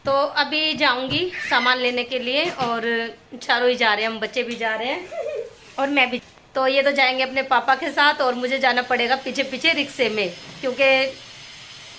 तो अभी जाऊंगी सामान लेने के लिए और चारों ही जा रहे हैं, हम बच्चे भी जा रहे हैं और मैं भी। तो ये तो जाएंगे अपने पापा के साथ और मुझे जाना पड़ेगा पीछे पीछे रिक्शे में, क्योंकि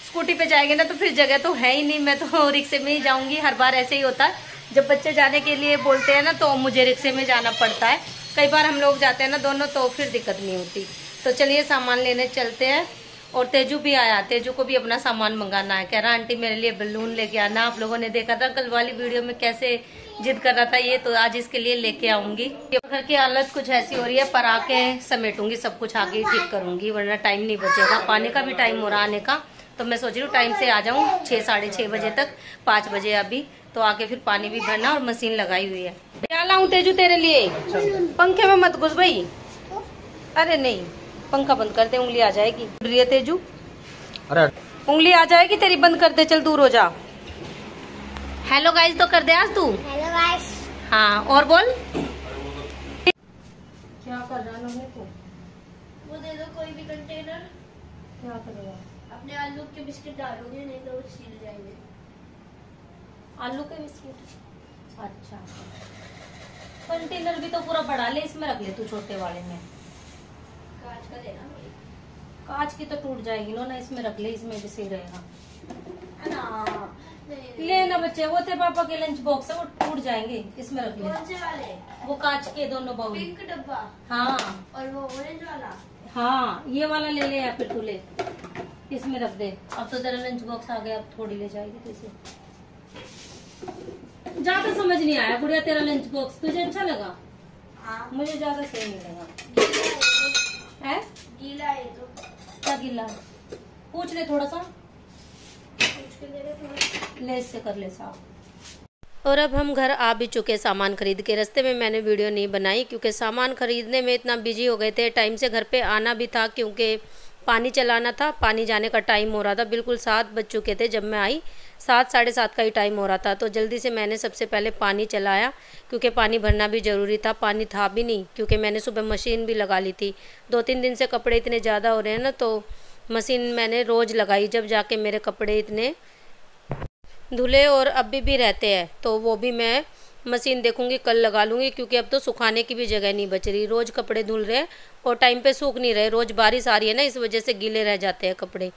स्कूटी पे जाएंगे ना तो फिर जगह तो है ही नहीं। मैं तो रिक्शे में ही जाऊंगी, हर बार ऐसे ही होता है। जब बच्चे जाने के लिए बोलते हैं ना तो मुझे रिक्शे में जाना पड़ता है। कई बार हम लोग जाते हैं ना दोनों, तो फिर दिक्कत नहीं होती। तो चलिए सामान लेने चलते हैं। और तेजू भी आया, तेजू को भी अपना सामान मंगाना है। कह रहा आंटी मेरे लिए बलून लेके आना। आप लोगों ने देखा था कल वाली वीडियो में कैसे जिद कर रहा था ये, तो आज इसके लिए लेके आऊंगी। घर की हालत कुछ ऐसी हो रही है, पर आके समेटूंगी सब कुछ, आगे ठीक करूंगी, वरना टाइम नहीं बचेगा। पानी का भी टाइम हो रहा आने का, तो मैं सोच रही हूँ टाइम से आ जाऊँ 6 साढ़े 6 बजे तक, 5 बजे अभी तो आके फिर पानी भी भरना और मशीन लगाई हुई है। क्या लाऊं तेजू तेरे लिए? पंखे में मत घुस भाई। अरे नहीं, पंखा बंद कर दे, उंगली आ जाएगी। रिया तेजू, अरे उंगली आ जाएगी तेरी, बंद कर दे, चल दूर हो जा। हेलो गाइस तो कर दे आज तू। Hello guys. हाँ और बोल क्या कर रहा है तू? वो दे दो कोई भी कंटेनर। क्या करेगा? अपने आलू के बिस्किट डालोगे, नहीं तो वो छील जाएंगे। आलू के बिस्किट? अच्छा, कंटेनर भी तो पूरा बड़ा ले, इसमें रख ले तू, छोटे वाले में। कांच का देना भाई। कांच की तो टूट जाएगी ना, इसमें रख ले, इसमें भी सही रहेगा। नहीं ले ना बच्चे, वो तेरे पापा के लंच बॉक्स है, वो टूट जाएंगे, इसमें रख ले। कौन से वाले? वो कांच के दोनों बाउल। पिंक डब्बा। हाँ और वो ऑरेंज वाला। हाँ, ये वाला ले ले या फिर तू ले, इसमें रख दे। अब तो तेरा लंच बॉक्स आ गया, अब थोड़ी ले जाएगी तो इसे। ज्यादा समझ नहीं आया गुड़िया तेरा लंच बॉक्स, तुझे अच्छा लगा? हाँ। मुझे ज्यादा सही नहीं लगा। है गीला है तो। क्या गिला? पूछ ले थोड़ा सा, पूछ के दे दे थोड़ा। ले इससे कर ले साफ। और अब हम घर आ भी चुके सामान खरीद के। रास्ते में मैंने वीडियो नहीं बनाई क्योंकि सामान खरीदने में इतना बिजी हो गए थे। टाइम से घर पे आना भी था क्योंकि पानी चलाना था, पानी जाने का टाइम हो रहा था। बिल्कुल 7 बज चुके थे जब मैं आई, 7 साढ़े 7 का ही टाइम हो रहा था। तो जल्दी से मैंने सबसे पहले पानी चलाया क्योंकि पानी भरना भी ज़रूरी था। पानी था भी नहीं क्योंकि मैंने सुबह मशीन भी लगा ली थी। 2-3 दिन से कपड़े इतने ज़्यादा हो रहे हैं ना, तो मशीन मैंने रोज़ लगाई, जब जाके मेरे कपड़े इतने धुले और अभी भी रहते हैं। तो वो भी मैं मशीन देखूंगी, कल लगा लूँगी क्योंकि अब तो सुखाने की भी जगह नहीं बच रही। रोज़ कपड़े धुल रहे हैं और टाइम पे सूख नहीं रहे। रोज़ बारिश आ रही है ना, इस वजह से गीले रह जाते हैं कपड़े।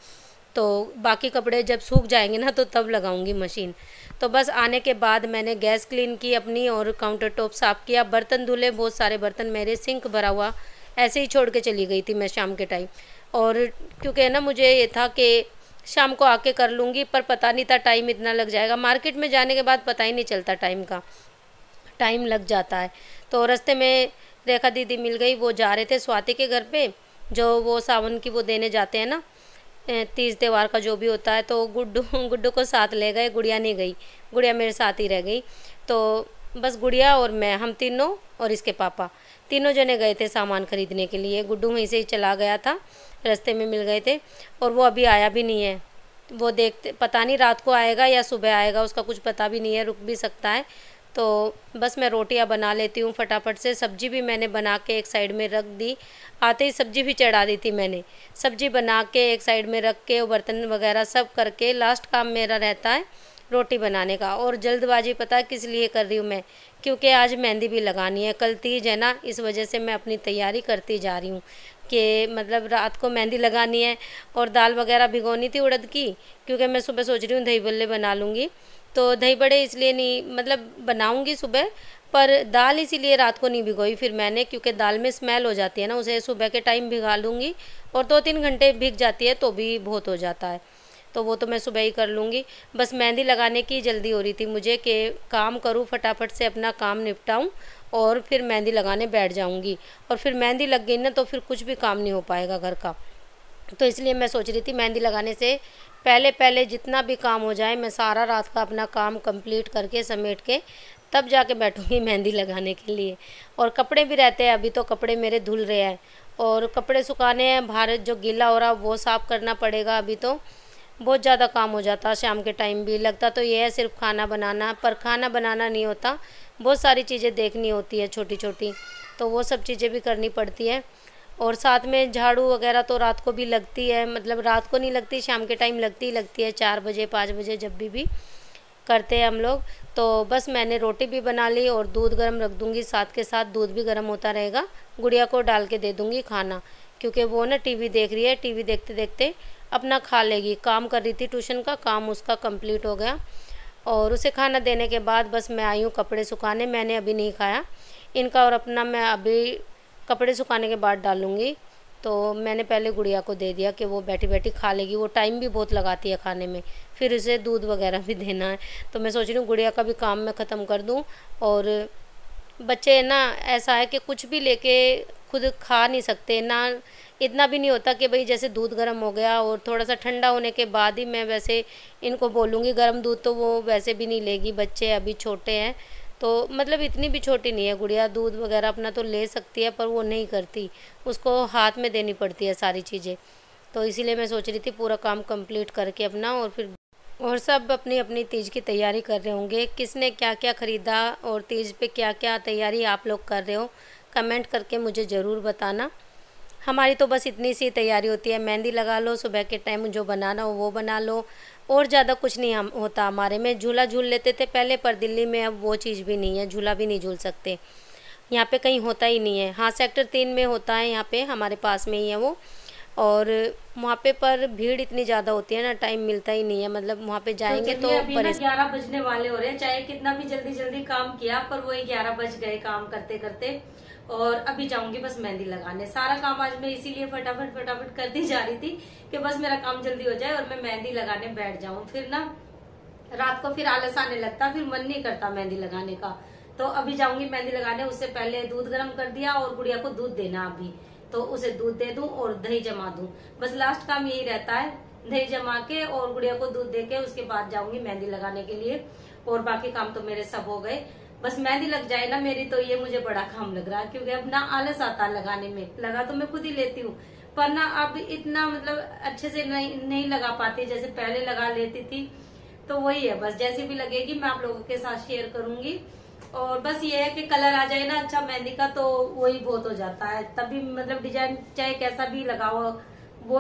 तो बाकी कपड़े जब सूख जाएंगे ना तो तब लगाऊंगी मशीन। तो बस आने के बाद मैंने गैस क्लीन की अपनी और काउंटर टॉप साफ़ किया, बर्तन धुले, बहुत सारे बर्तन मेरे, सिंक भरा हुआ ऐसे ही छोड़ के चली गई थी मैं शाम के टाइम। और क्योंकि ना मुझे ये था कि शाम को आके कर लूँगी, पर पता नहीं था टाइम इतना लग जाएगा। मार्केट में जाने के बाद पता ही नहीं चलता टाइम का, टाइम लग जाता है। तो रास्ते में रेखा दीदी मिल गई, वो जा रहे थे स्वाति के घर पे, जो वो सावन की वो देने जाते हैं ना, तीज त्यौहार का जो भी होता है। तो गुड्डू को साथ ले गए, गुड़िया नहीं गई, गुड़िया मेरे साथ ही रह गई। तो बस गुड़िया और मैं, हम तीनों और इसके पापा, तीनों जने गए थे सामान खरीदने के लिए। गुड्डू वहीं से ही चला गया था, रास्ते में मिल गए थे और वो अभी आया भी नहीं है। वो देखते, पता नहीं रात को आएगा या सुबह आएगा, उसका कुछ पता भी नहीं है, रुक भी सकता है। तो बस मैं रोटियां बना लेती हूँ फटाफट से। सब्जी भी मैंने बना के एक साइड में रख दी, आते ही सब्जी भी चढ़ा दी थी मैंने। सब्जी बना के एक साइड में रख के, बर्तन वगैरह सब करके, लास्ट काम मेरा रहता है रोटी बनाने का। और जल्दबाजी पता है किस लिए कर रही हूँ मैं, क्योंकि आज मेहंदी भी लगानी है, कल तीज है ना, इस वजह से मैं अपनी तैयारी करती जा रही हूँ कि मतलब रात को मेहंदी लगानी है। और दाल वगैरह भिगोनी थी उड़द की, क्योंकि मैं सुबह सोच रही हूँ दही बल्ले बना लूँगी। तो दही बड़े इसलिए नहीं, मतलब बनाऊँगी सुबह, पर दाल इसीलिए रात को नहीं भिगोई फिर मैंने, क्योंकि दाल में स्मेल हो जाती है ना, उसे सुबह के टाइम भिगा लूँगी और 2-3 घंटे भीग जाती है तो भी बहुत हो जाता है। तो वो तो मैं सुबह ही कर लूँगी। बस मेहंदी लगाने की जल्दी हो रही थी मुझे कि काम करूँ फटाफट से, अपना काम निपटाऊँ और फिर मेहंदी लगाने बैठ जाऊँगी। और फिर मेहंदी लग गई ना तो फिर कुछ भी काम नहीं हो पाएगा घर का। तो इसलिए मैं सोच रही थी मेहंदी लगाने से पहले पहले जितना भी काम हो जाए, मैं सारा रात का अपना काम कंप्लीट करके समेट के तब जाके बैठूँगी मेहंदी लगाने के लिए। और कपड़े भी रहते हैं, अभी तो कपड़े मेरे धुल रहे हैं और कपड़े सुखाने हैं, बाहर जो गीला हो रहा वो साफ़ करना पड़ेगा। अभी तो बहुत ज़्यादा काम हो जाता, शाम के टाइम भी लगता तो ये है सिर्फ खाना बनाना, पर खाना बनाना नहीं होता, बहुत सारी चीज़ें देखनी होती है छोटी छोटी, तो वो सब चीज़ें भी करनी पड़ती है। और साथ में झाड़ू वगैरह तो रात को भी लगती है, मतलब रात को नहीं लगती, शाम के टाइम लगती है 4 बजे 5 बजे, जब भी करते हैं हम लोग। तो बस मैंने रोटी भी बना ली और दूध गर्म रख दूँगी, साथ के साथ दूध भी गर्म होता रहेगा। गुड़िया को डाल के दे दूँगी खाना, क्योंकि वो ना टीवी देख रही है, टीवी देखते देखते अपना खा लेगी। काम कर रही थी, ट्यूशन का काम उसका कंप्लीट हो गया और उसे खाना देने के बाद बस मैं आई हूँ कपड़े सुखाने। मैंने अभी नहीं खाया इनका और अपना मैं अभी कपड़े सुखाने के बाद डालूँगी। तो मैंने पहले गुड़िया को दे दिया कि वो बैठी बैठी खा लेगी, वो टाइम भी बहुत लगाती है खाने में, फिर उसे दूध वगैरह भी देना है। तो मैं सोच रही हूँ गुड़िया का भी काम मैं ख़त्म कर दूँ। और बच्चे ना ऐसा है कि कुछ भी लेके खुद खा नहीं सकते ना, इतना भी नहीं होता कि भाई जैसे दूध गर्म हो गया और थोड़ा सा ठंडा होने के बाद ही मैं वैसे इनको बोलूँगी गर्म दूध, तो वो वैसे भी नहीं लेगी। बच्चे अभी छोटे हैं, तो मतलब इतनी भी छोटी नहीं है गुड़िया, दूध वगैरह अपना तो ले सकती है पर वो नहीं करती, उसको हाथ में देनी पड़ती है सारी चीज़ें। तो इसीलिए मैं सोच रही थी पूरा काम कंप्लीट करके अपना और फिर, और सब अपनी अपनी तीज की तैयारी कर रहे होंगे। किसने क्या क्या ख़रीदा और तीज पे क्या क्या तैयारी आप लोग कर रहे हो, कमेंट करके मुझे ज़रूर बताना। हमारी तो बस इतनी सी तैयारी होती है, मेहंदी लगा लो, सुबह के टाइम जो बनाना हो वो बना लो, और ज़्यादा कुछ नहीं हम होता हमारे में। झूला झूल लेते थे पहले, पर दिल्ली में अब वो चीज़ भी नहीं है, झूला भी नहीं झूल सकते, यहाँ पे कहीं होता ही नहीं है। हाँ, सेक्टर 3 में होता है, यहाँ पे हमारे पास में ही है वो, और वहाँ पे पर भीड़ इतनी ज़्यादा होती है ना, टाइम मिलता ही नहीं है, मतलब वहाँ पे जाएंगे तो अभी ना 11 बजने वाले हो रहे हैं। चाहे कितना भी जल्दी जल्दी काम किया पर वही 11 बज गए काम करते करते। और अभी जाऊंगी बस मेहंदी लगाने। सारा काम आज मैं इसीलिए फटाफट फटाफट करती जा रही थी कि बस मेरा काम जल्दी हो जाए और मैं मेहंदी लगाने बैठ जाऊं। फिर ना रात को फिर आलस आने लगता, फिर मन नहीं करता मेहंदी लगाने का। तो अभी जाऊंगी मेहंदी लगाने, उससे पहले दूध गर्म कर दिया और गुड़िया को दूध देना अभी, तो उसे दूध दे दूं और दही जमा दूं। बस लास्ट काम यही रहता है, दही जमा के और गुड़िया को दूध दे के उसके बाद जाऊंगी मेहंदी लगाने के लिए। और बाकी काम तो मेरे सब हो गए, बस मेहंदी लग जाए ना मेरी, तो ये मुझे बड़ा काम लग रहा है, क्योंकि अब ना आलस आता है लगाने में। लगा तो मैं खुद ही लेती हूँ, पर ना अब इतना मतलब अच्छे से नहीं लगा पाती जैसे पहले लगा लेती थी। तो वही है, बस जैसी भी लगेगी मैं आप लोगों के साथ शेयर करूंगी। और बस ये है कि कलर आ जाए ना अच्छा मेहंदी का, तो वही बहुत हो जाता है। तभी मतलब डिजाइन चाहे कैसा भी लगाओ, वो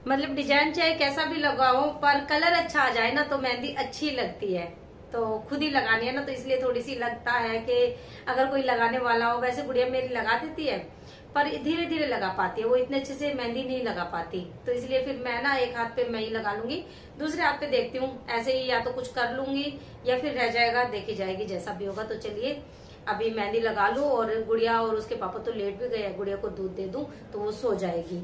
मतलब डिजाइन चाहे कैसा भी लगाओ, पर कलर अच्छा आ जाए ना तो मेहंदी अच्छी लगती है। तो खुद ही लगानी है ना, तो इसलिए थोड़ी सी लगता है कि अगर कोई लगाने वाला हो। वैसे गुड़िया मेरी लगा देती है, पर धीरे धीरे लगा पाती है, वो इतने अच्छे से मेहंदी नहीं लगा पाती। तो इसलिए फिर मैं ना एक हाथ पे मैं ही लगा लूंगी, दूसरे हाथ पे देखती हूँ ऐसे ही, या तो कुछ कर लूंगी या फिर रह जाएगा, देखी जाएगी जैसा भी होगा। तो चलिए अभी मेहंदी लगा लूं, और गुड़िया और उसके पापा तो लेट भी गए, गुड़िया को दूध दे दूं तो वो सो जाएगी।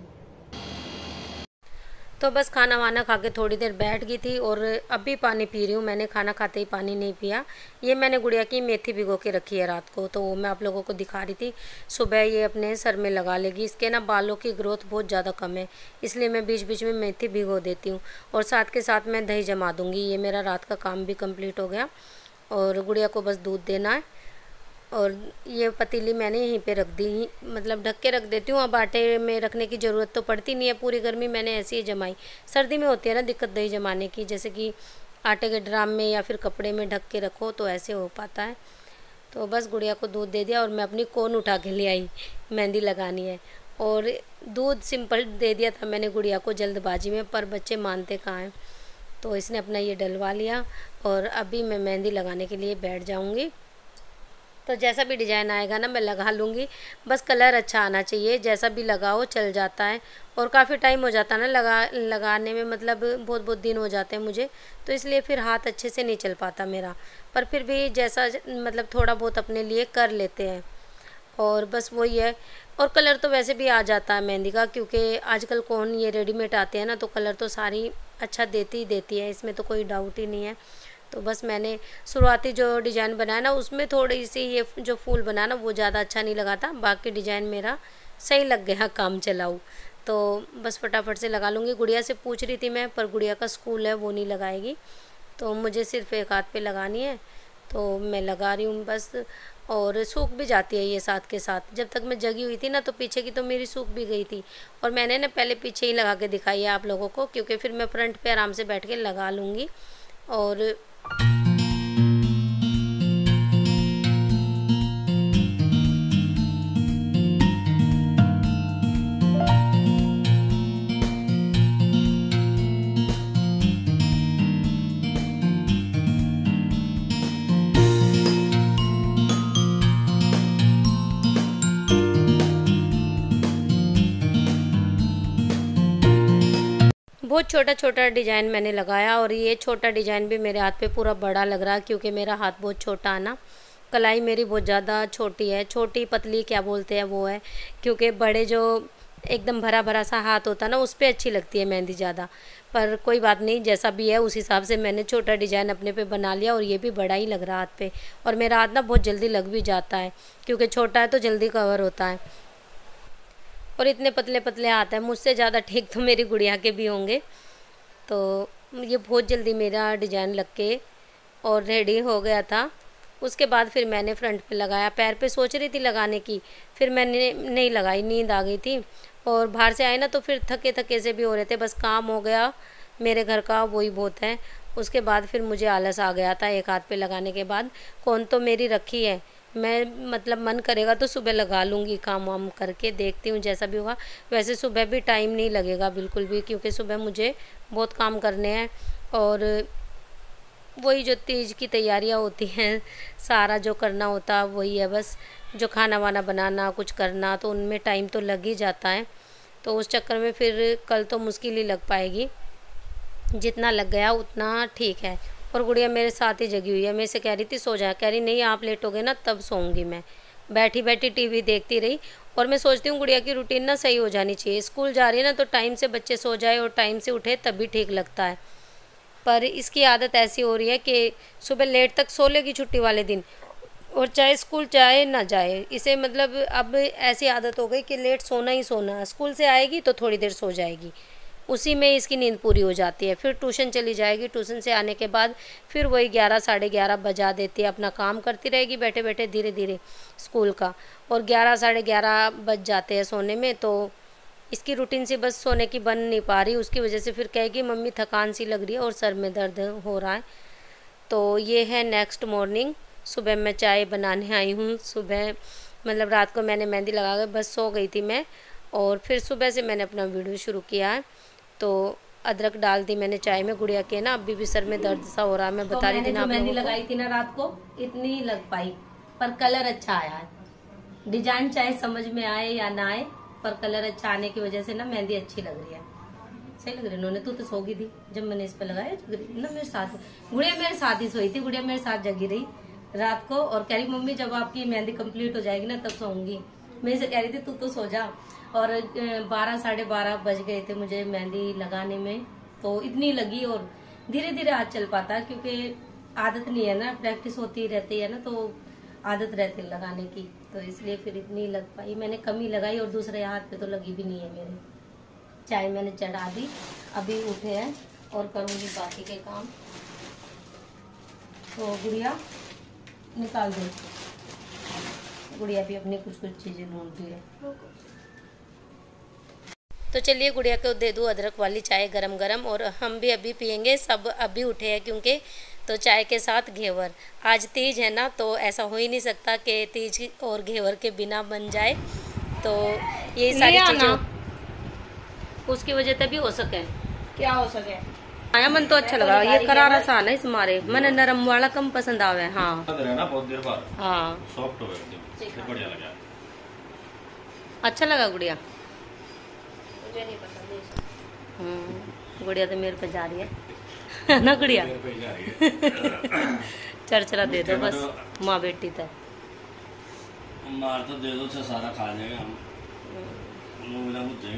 तो बस खाना वाना खा के थोड़ी देर बैठ गई थी और अभी पानी पी रही हूँ। मैंने खाना खाते ही पानी नहीं पिया। ये मैंने गुड़िया की मेथी भिगो के रखी है रात को, तो वो मैं आप लोगों को दिखा रही थी। सुबह ये अपने सर में लगा लेगी, इसके ना बालों की ग्रोथ बहुत ज़्यादा कम है, इसलिए मैं बीच बीच में मेथी भिगो देती हूँ। और साथ के साथ मैं दही जमा दूँगी। ये मेरा रात का काम भी कम्प्लीट हो गया और गुड़िया को बस दूध देना है। और ये पतीली मैंने यहीं पे रख दी, मतलब ढक के रख देती हूँ। अब आटे में रखने की ज़रूरत तो पड़ती नहीं है, पूरी गर्मी मैंने ऐसे ही जमाई। सर्दी में होती है ना दिक्कत दही जमाने की, जैसे कि आटे के ड्राम में या फिर कपड़े में ढक के रखो तो ऐसे हो पाता है। तो बस गुड़िया को दूध दे दिया और मैं अपनी कोन उठा के ले आई, मेहंदी लगानी है। और दूध सिंपल दे दिया था मैंने गुड़िया को जल्दबाजी में, पर बच्चे मानते कहाँ हैं, तो इसने अपना ये डलवा लिया। और अभी मैं मेहंदी लगाने के लिए बैठ जाऊँगी। तो जैसा भी डिज़ाइन आएगा ना मैं लगा लूँगी, बस कलर अच्छा आना चाहिए, जैसा भी लगाओ चल जाता है। और काफ़ी टाइम हो जाता है ना लगाने में, मतलब बहुत बहुत दिन हो जाते हैं मुझे, तो इसलिए फिर हाथ अच्छे से नहीं चल पाता मेरा। पर फिर भी जैसा मतलब थोड़ा बहुत अपने लिए कर लेते हैं। और बस वही है। और कलर तो वैसे भी आ जाता है मेहंदी का, क्योंकि आजकल कौन ये रेडीमेड आते हैं ना, तो कलर तो सारी अच्छा देती ही देती है, इसमें तो कोई डाउट ही नहीं है। तो बस मैंने शुरुआती जो डिज़ाइन बनाया ना उसमें थोड़ी सी ये जो फूल बना ना वो ज़्यादा अच्छा नहीं लगा था, बाकी डिज़ाइन मेरा सही लग गया काम चलाऊँ। तो बस फटाफट से लगा लूँगी। गुड़िया से पूछ रही थी मैं, पर गुड़िया का स्कूल है वो नहीं लगाएगी, तो मुझे सिर्फ एक हाथ पे लगानी है, तो मैं लगा रही हूँ बस। और सूख भी जाती है ये साथ के साथ। जब तक मैं जगी हुई थी ना तो पीछे की तो मेरी सूख भी गई थी, और मैंने ना पहले पीछे ही लगा के दिखाई है आप लोगों को, क्योंकि फिर मैं फ्रंट पे आराम से बैठ के लगा लूँगी। और बहुत छोटा छोटा डिज़ाइन मैंने लगाया और ये छोटा डिज़ाइन भी मेरे हाथ पे पूरा बड़ा लग रहा है क्योंकि मेरा हाथ बहुत छोटा है ना। कलाई मेरी बहुत ज़्यादा छोटी है, छोटी पतली क्या बोलते हैं वो है, क्योंकि बड़े जो एकदम भरा भरा सा हाथ होता है ना उस पर अच्छी लगती है मेहंदी ज़्यादा। पर कोई बात नहीं, जैसा भी है उस हिसाब से मैंने छोटा डिज़ाइन अपने पे बना लिया और ये भी बड़ा ही लग रहा हाथ पे। और मेरा हाथ ना बहुत जल्दी लग भी जाता है क्योंकि छोटा है तो जल्दी कवर होता है। और इतने पतले पतले हाथ हैं, मुझसे ज़्यादा ठीक तो मेरी गुड़िया के भी होंगे। तो ये बहुत जल्दी मेरा डिज़ाइन लग के और रेडी हो गया था। उसके बाद फिर मैंने फ्रंट पे लगाया, पैर पे सोच रही थी लगाने की, फिर मैंने नहीं लगाई, नींद आ गई थी। और बाहर से आए ना तो फिर थके थके से भी हो रहे थे, बस काम हो गया मेरे घर का वही बहुत है। उसके बाद फिर मुझे आलस आ गया था एक हाथ पे लगाने के बाद। कौन तो मेरी रखी है, मैं मतलब मन करेगा तो सुबह लगा लूँगी, काम वाम करके देखती हूँ जैसा भी होगा। वैसे सुबह भी टाइम नहीं लगेगा बिल्कुल भी, क्योंकि सुबह मुझे बहुत काम करने हैं और वही जो तीज की तैयारियां होती हैं, सारा जो करना होता है वही है, बस जो खाना वाना बनाना कुछ करना, तो उनमें टाइम तो लग ही जाता है। तो उस चक्कर में फिर कल तो मुश्किल ही लग पाएगी, जितना लग गया उतना ठीक है। और गुड़िया मेरे साथ ही जगी हुई है, मैं इसे कह रही थी सो जाए, कह रही नहीं आप लेटोगे ना तब सोऊंगी मैं। बैठी बैठी टीवी देखती रही। और मैं सोचती हूँ गुड़िया की रूटीन ना सही हो जानी चाहिए, स्कूल जा रही है ना तो टाइम से बच्चे सो जाए और टाइम से उठे तभी ठीक लगता है। पर इसकी आदत ऐसी हो रही है कि सुबह लेट तक सो लेगी छुट्टी वाले दिन, और चाहे स्कूल जाए ना जाए, इसे मतलब अब ऐसी आदत हो गई कि लेट सोना ही सोना। स्कूल से आएगी तो थोड़ी देर सो जाएगी, उसी में इसकी नींद पूरी हो जाती है। फिर ट्यूशन चली जाएगी, ट्यूशन से आने के बाद फिर वही 11 साढ़े 11 बजा देती है, अपना काम करती रहेगी बैठे बैठे धीरे धीरे स्कूल का। और 11 साढ़े 11 बज जाते हैं सोने में। तो इसकी रूटीन से बस सोने की बन नहीं पा रही, उसकी वजह से फिर कहेगी मम्मी थकान सी लग रही है और सर में दर्द हो रहा है। तो ये है नेक्स्ट मॉर्निंग, सुबह मैं चाय बनाने आई हूँ। सुबह मतलब रात को मैंने मेहंदी लगा कर बस सो गई थी मैं, और फिर सुबह से मैंने अपना वीडियो शुरू किया है। तो अदरक डाल दी मैंने चाय में गुड़िया के ना, अभी भी सर में दर्द सा हो रहा है। मैं बता रही थी ना, मेहंदी लगाई थी ना रात को इतनी लग पाई, पर कलर अच्छा आया है। डिजाइन चाहे समझ में आए या ना आए, पर कलर अच्छा आने की वजह से ना मेहंदी अच्छी लग रही है, सही लग रही है। उन्होंने तो सो गई थी जब मैंने इस पे लगाया ना, मेरे साथ गुड़िया मेरे साथ ही सोई थी, गुड़िया मेरे साथ जगी रही रात को और कह रही मम्मी जब आपकी मेहंदी कंप्लीट हो जाएगी ना तब सोऊंगी। मैं इसे कह रही थी तू तो सो जा। और 12 साढ़े 12 बज गए थे मुझे मेहंदी लगाने में, तो इतनी लगी। और धीरे धीरे हाथ चल पाता है क्योंकि आदत नहीं है ना, प्रैक्टिस होती रहती है ना, तो आदत रहती है लगाने की, तो इसलिए फिर इतनी लग पाई। मैंने कम ही लगाई और दूसरे हाथ पे तो लगी भी नहीं है मेरे। चाय मैंने चढ़ा दी, अभी उठे हैं और करूंगी बाकी के काम। तो गुड़िया निकाल दो, गुड़िया भी अपनी कुछ कुछ चीजें ढूंढती है। तो चलिए गुड़िया को दे दूँ अदरक वाली चाय गरम गरम, और हम भी अभी पियेंगे, सब अभी उठे हैं क्योंकि। तो चाय के साथ घेवर, आज तीज है ना, तो ऐसा हो ही नहीं सकता कि तीज और घेवर के बिना बन जाए। तो यही सारी चीजें उसकी वजह से भी हो सके, क्या हो सके। आया मन तो अच्छा लगा, ये करारा सा ना इस मारे मैंने नरम वाला कम पसंद आवे। हाँ बहुत देर बाद हाँ सॉफ्ट हो गया, बढ़िया लगा, अच्छा लगा गुड़िया। मुझे नहीं पसंद। गुड़िया तो मेरे पे जा रही है ना गुड़िया। चरचरा दे दो बस, माँ बेटी तक मार तो दे दो, सारा खा जाएगा हम।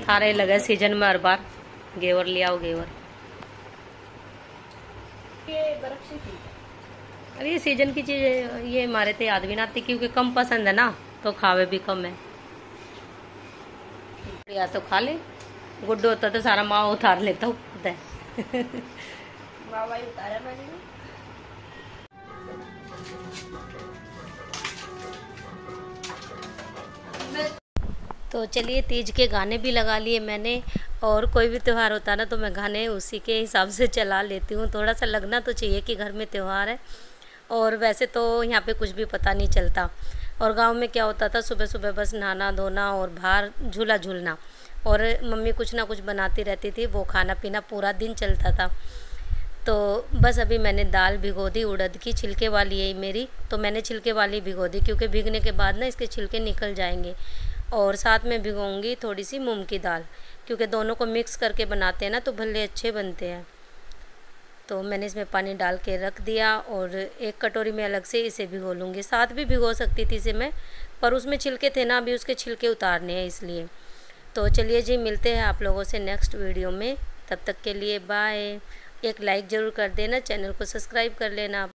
थारे लगे सीजन में हर बार घेवर ले आओ घेवर। ये बर्फ सी थी। अरे ये सीजन की चीज, ये हमारे तो याद भी ना आती क्योंकि कम पसंद है ना, तो खावे भी कम है। या तो खा ले, गुड्डू होता तो सारा माँ उतार लेता हूँ बाबा ही उतारा मैंने। तो चलिए तीज के गाने भी लगा लिए मैंने, और कोई भी त्यौहार होता है ना तो मैं गाने उसी के हिसाब से चला लेती हूँ। थोड़ा सा लगना तो चाहिए कि घर में त्यौहार है, और वैसे तो यहाँ पे कुछ भी पता नहीं चलता। और गांव में क्या होता था, सुबह सुबह बस नहाना धोना और बाहर झूला झूलना, और मम्मी कुछ ना कुछ बनाती रहती थी, वो खाना पीना पूरा दिन चलता था। तो बस अभी मैंने दाल भिगो दी, उड़द की छिलके वाली है मेरी, तो मैंने छिलके वाली भिगो दी क्योंकि भीगने के बाद ना इसके छिलके निकल जाएंगे। और साथ में भिगोऊंगी थोड़ी सी मूंग की दाल, क्योंकि दोनों को मिक्स करके बनाते हैं ना तो भल्ले अच्छे बनते हैं। तो मैंने इसमें पानी डाल के रख दिया और एक कटोरी में अलग से इसे भिगो लूँगी। साथ भी भिगो सकती थी इसे मैं, पर उसमें छिलके थे ना, अभी उसके छिलके उतारने हैं इसलिए। तो चलिए जी, मिलते हैं आप लोगों से नेक्स्ट वीडियो में। तब तक के लिए बाय। एक लाइक ज़रूर कर देना, चैनल को सब्सक्राइब कर लेना।